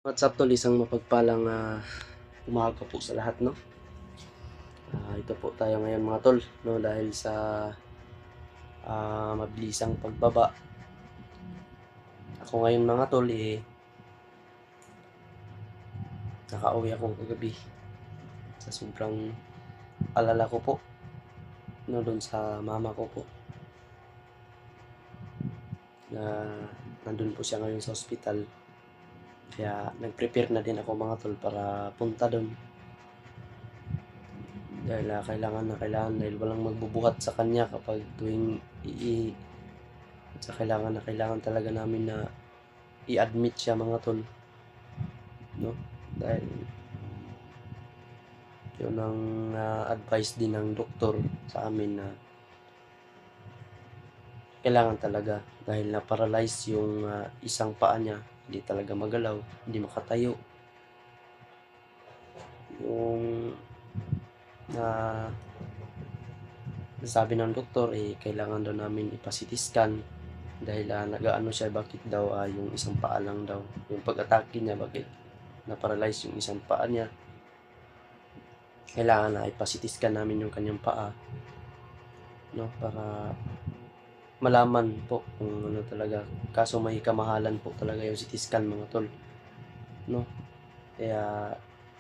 What's up tol, isang mapagpalang umaga po sa lahat, no? Ito po tayo ngayon mga tol, no? Dahil sa mabilisang pagbaba. Ako ngayon mga tol, nakauwi ako kagabi sa sobrang alala ko po, no? Doon sa mama ko po na nandun po siya ngayon sa ospital. Kaya nag-prepare na din ako mga tol para punta doon. Dahil kailangan dahil walang magbubuhat sa kanya kapag tuwing sa kailangan talaga namin na i-admit siya mga tol, no? Dahil yun ang advice din ng doktor sa amin na kailangan talaga dahil na-paralyze yung isang paa niya, hindi talaga magalaw, hindi makatayo. Yung sabi ng doktor kailangan daw namin ipa-CT scan dahil nag-aano siya, bakit daw yung isang paa lang daw, yung pag-atake niya, bakit na-paralyze yung isang paa niya. Kailangan na ipa-CT scan namin yung kanyang paa, no, para malaman po kung ano talaga. Kaso may kamahalan po talaga yung CT scan mga tol, no? Kaya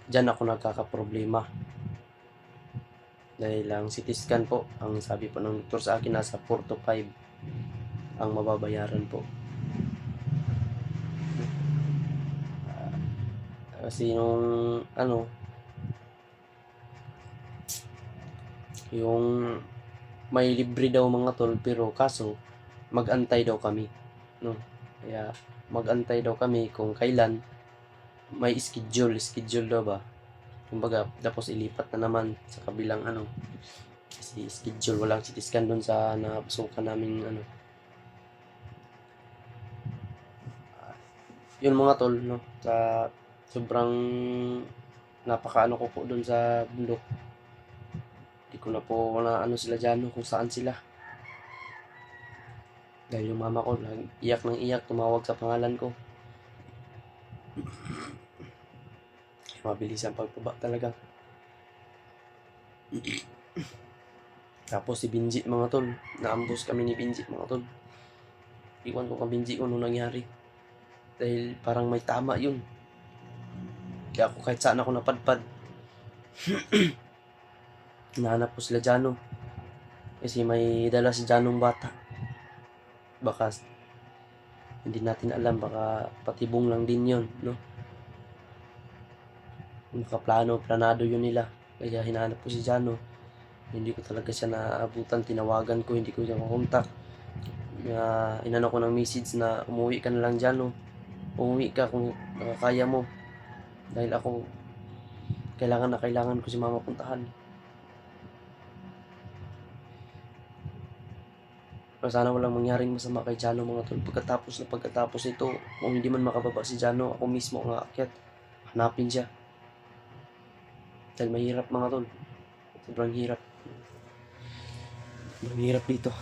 dyan ako nagkakaproblema dahil ang CT scan po, ang sabi po ng doktor sa akin, nasa 4 to 5 ang mababayaran po. Kasi yung may libre daw mga tol, pero kaso mag-antay daw kami, no? Kaya mag-antay daw kami kung kailan may schedule daw ba, kumbaga, tapos ilipat na naman sa kabilang kasi schedule, walang CT scan dun sa napasukan namin yun mga tol, no? Sa sobrang napakaano ko po dun sa bundok, di ko na po sila dyan, kung saan sila. Dahil yung mama ko iyak ng iyak, tumawag sa pangalan ko. Mabilis ang pagbaba talaga. Tapos si Binji mga tol, naambos kami ni Binji mga tol. Iwan ko kang Binji kung ano nangyari, dahil parang may tama yun. Kaya ako kahit saan ako napadpad, hinahanap ko sila Jano, kasi may dala si Janong bata. Baka hindi natin alam, baka patibong lang din yun, no? Planado yun nila. Kaya hinahanap ko si Jano. Hindi ko talaga siya naabutan, tinawagan ko, hindi ko siya makontak. Inano ko ng message na umuwi ka na lang Jano, umuwi ka kung nakakaya mo, dahil ako kailangan ko si mama puntahan. Pero sana walang mangyaring masama kay Jano mga tol. Pagkatapos ito, kung hindi man makababa si Jano, ako mismo ang aakyat, hanapin siya. Dahil mahirap mga tol, sobrang hirap dito,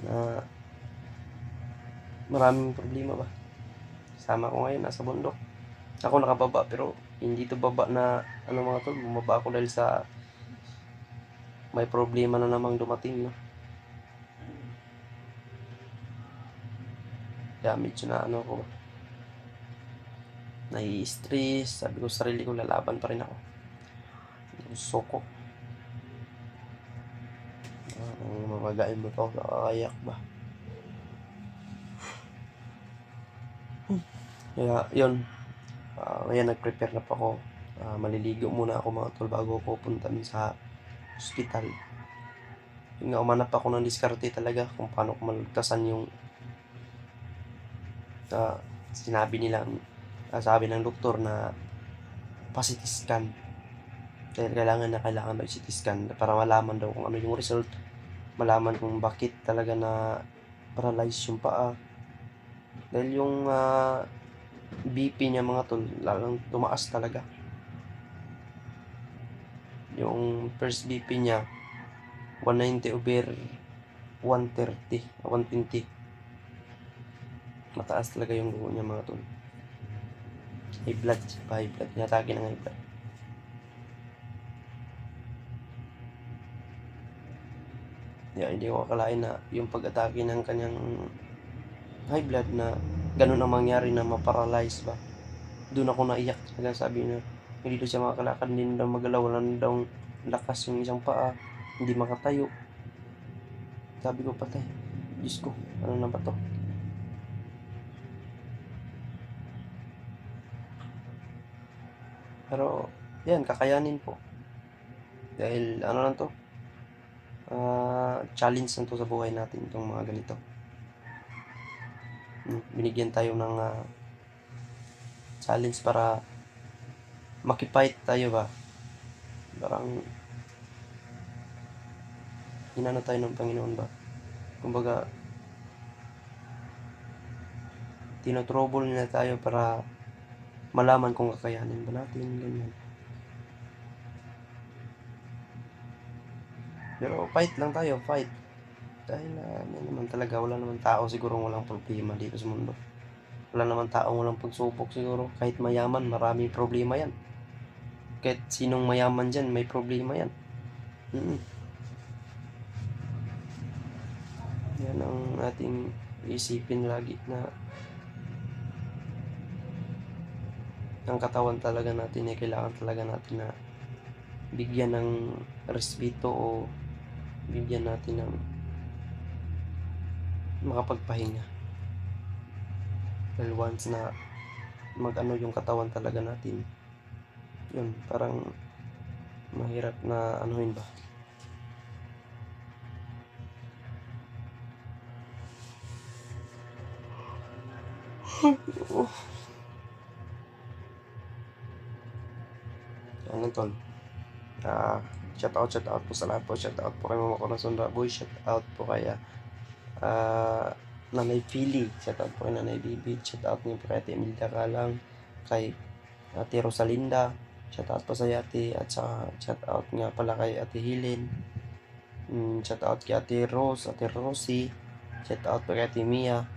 na maraming problema ba. Sama ko ngayon nasa bundok, ako nakababa, pero hindi to baba na mga tol, bumaba ako dahil sa may problema na namang dumating, no? Kaya medyo ko, nai-stress. Sabi ko sa sarili ko, lalaban pa rin ako. Gusto ko mamagain mo to, nakakayak ba. Kaya yun, ngayon nag-prepare na pa ako. Maliligo muna ako mga tol bago ako punta sa hospital. Yun nga, umanap ako ng diskarte talaga kung paano ko malagtasan yung sabi ng doktor na pa-CT scan. Dahil kailangan mag-CT scan para malaman daw kung ano yung result, malaman kung bakit talaga na paralyze yung paa. Dahil yung BP niya mga tol, lalang tumaas talaga. Yung first BP niya 190/130, 120. Mataas talaga yung dugo niya mga tol. High blood, high blood, inatake ng high blood. Yeah, hindi ko akalain na yung pag-atake ng kanyang high blood na ganun ang mangyari na ma-paralyze ba. Doon ako naiyak talaga, sabi na hindi daw siya makakalakad, hindi na daw magalaw, wala na daw lakas yung isang paa, hindi makatayo. Sabi ko, patay, Diyos ko, ano na ba to? Pero yan, kakayanin po. Dahil ano lang to, challenge na to sa buhay natin, itong mga ganito. Binigyan tayo ng challenge para makifight tayo ba. Parang inano tayo ng Panginoon ba. Kumbaga, tinotrouble nila tayo para malaman kung kakayanin ba natin, ganyan. Pero fight lang tayo, fight. Dahil yan naman talaga, wala naman tao siguro walang problema dito sa mundo. Wala naman taong walang pagsubok siguro. Kahit mayaman, maraming problema yan. Kahit sinong mayaman dyan, may problema yan. Yan ang ating isipin lagi, na ang katawan talaga natin ay kailangan talaga natin na bigyan ng respeto o bigyan natin ng makapagpahinga. Dahil once na mag-ano yung katawan talaga natin, yun, parang mahirap na anuhin ba. Ano tol? Shout out po sa lahat po. Shout out po kay Mama Corazon Raboy. Shout out po kay Nanay Pili. Shout out po kay Nanay Bibi. Shout out po kay Ate Emilia Kalang, kay Ate Rosalinda. Shout out po sa Ate, at saka shout out nga pala kay Ate Helen. Shout out kay Ate Rose, Ate Rosie. Shout out po kay Ate Mia.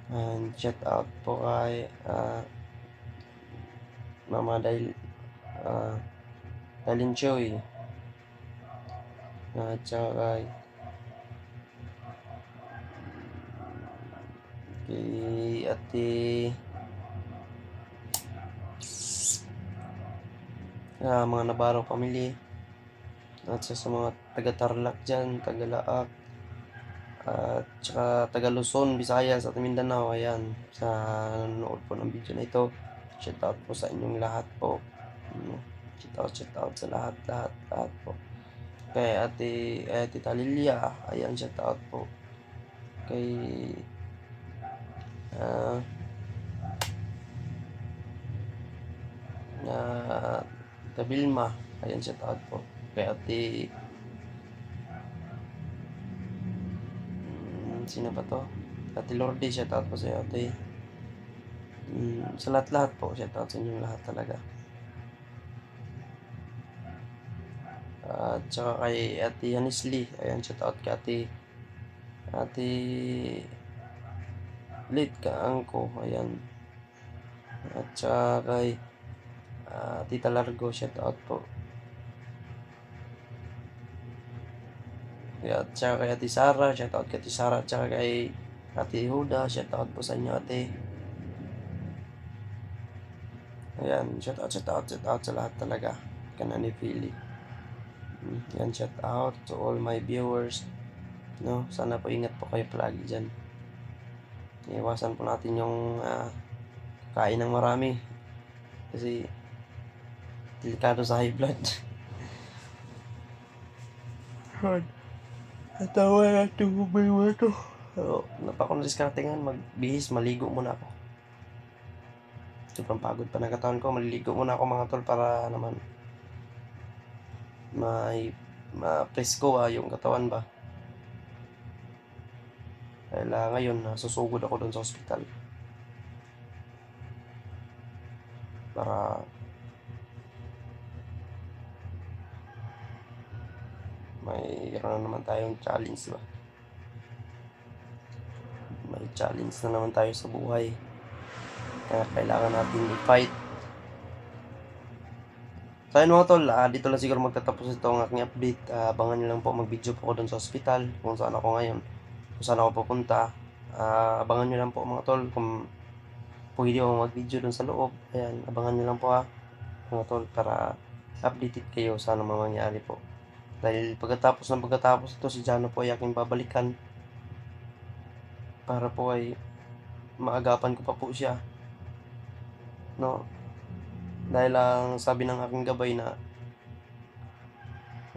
And shout out po kay Mama Dalin Choy. At saka kay Ate mga Navarro family, at sa mga taga Tarlac dyan, taga Laak, at saka taga Luzon, Visayas at Mindanao. Ayan, sa nanonood po ng video na ito, shout out po sa inyong lahat po. Shout out sa lahat po. Kay Ate Talilia, ayan, shout out po. Kay Vilma, ayan, shout out po. Kay Ate sino ba to? Ate Lourdes, shout out po sa ate. Sa lahat po, shout out sa inyong lahat talaga. At saka kay Ate Hanisli, ayan, shout out kay Ate Late Kaangko, ayan. At saka kay Tita Largo, shout out po. At saka kay Ate Sara, shout out kay Ate Sara. At saka kay Ate Huda, shout out po sa inyo, ate. Ayan, shout out sa lahat talaga. Kanani Pili. Yan, shout out to all my viewers. No, sana po ingat po kayo palagi dyan. Iwasan po natin yung kain ng marami. Kasi delikado sa high blood. Natawa natin kumawa ito. So, napakondiskartingan, magbihis, maligo muna ako. Sobrang pagod pa ng katawan ko, maliligo muna ako mga tol, para naman ma-presko yung katawan ba. Dahil ngayon, susugod ako doon sa ospital. Para mayroon naman tayong challenge ba. May challenge na naman tayo sa buhay. Kaya kailangan natin i-fight So ayun mga tol, dito lang siguro magtatapos ito ang aking update. Abangan nyo lang po, mag-video po ako dun sa ospital, kung saan ako ngayon, kung saan ako pupunta. Abangan nyo lang po mga tol, kung pwede ako mag-video dun sa loob. Ayan, abangan nyo lang po mga tol, para updated kayo sa anong mangyayari po. Dahil pagkatapos ito, si Jano po ay aking babalikan, para po ay maagapan ko pa po siya, no? Dahil ang sabi ng aking gabay na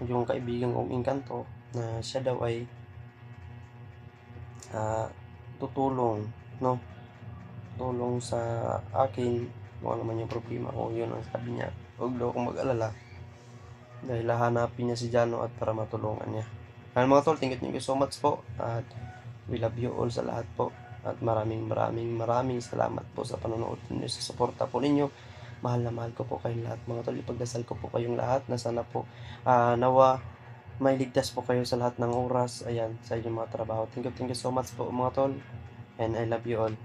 yung kaibigan kong Engkanto, na siya daw ay tutulong, no? Tulong sa akin kung ano man yung problema ko. Yun ang sabi niya, huwag daw akong mag-alala dahil hahanapin niya si Jano at para matulungan niya. Mga tol, thank you so much po, at we love you all sa lahat po, at maraming salamat po sa panonood ninyo, sa suporta po ninyo. Mahal na mahal ko po kayong lahat mga tol. Ipagdasal ko po kayong lahat na sana po nawa may ligtas po kayo sa lahat ng oras, ayan, sa inyong mga trabaho. Thank you so much po mga tol, and I love you all.